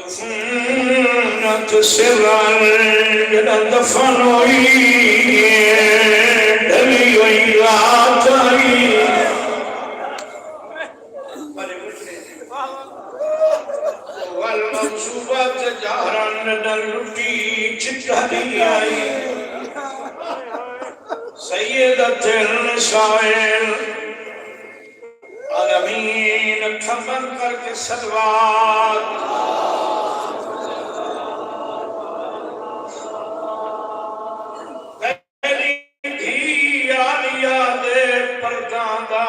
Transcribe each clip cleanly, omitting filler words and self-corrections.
والمدفونة سرا دفنوا دلي ويعطي والمنصوبات جهرا دلتي جتهدي سيدة النساء العالمين खबर करके सलवात तेरी धी आलिया दे परदादा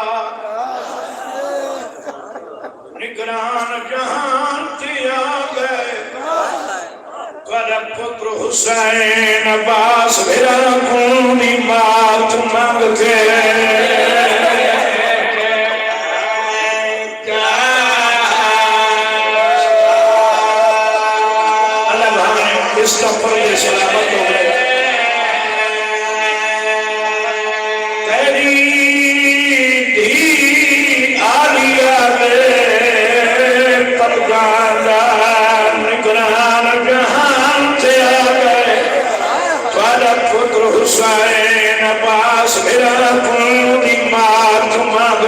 निगरान जहान ते आ गए कर पुत्र हुसैन अब्बास मेरा खूनी मात मांग के इसका पर्दे सलामत हो गए तेरी धी आलिया दे परदादा निगरान जहान से आ गए तुम्हारा पुत्र हुसैन अब्बास मेरा खूनी मात मांग के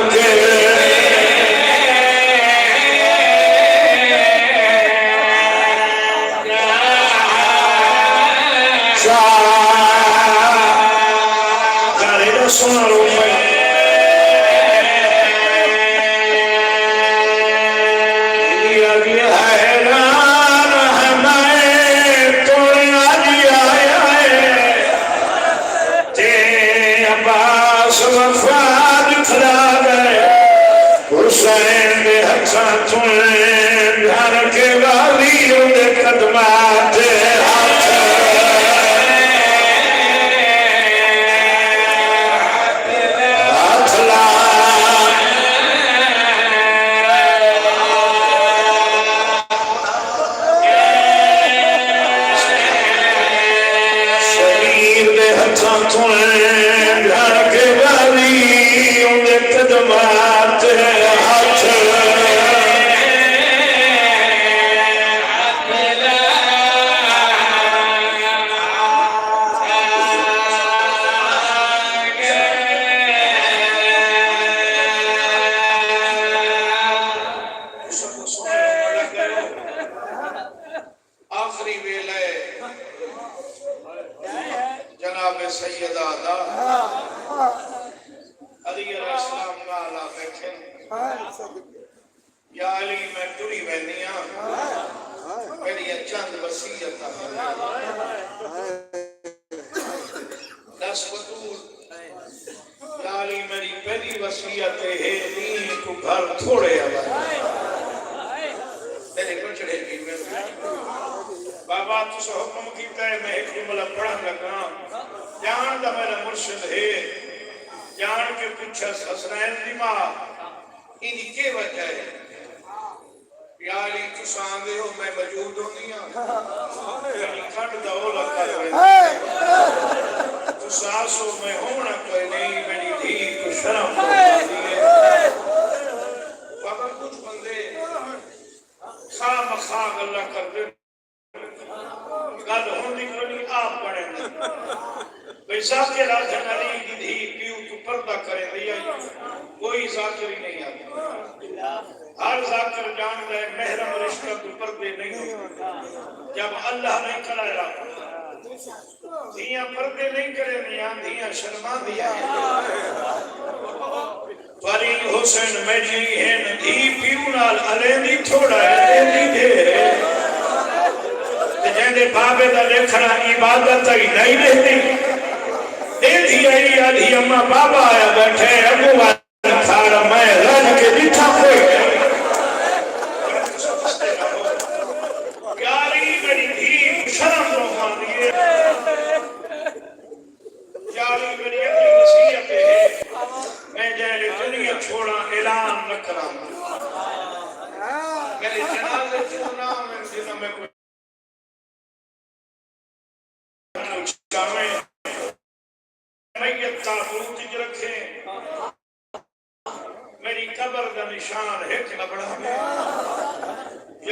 मेरी कब्र का निशान है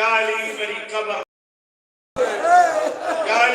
या अली मेरी कब्र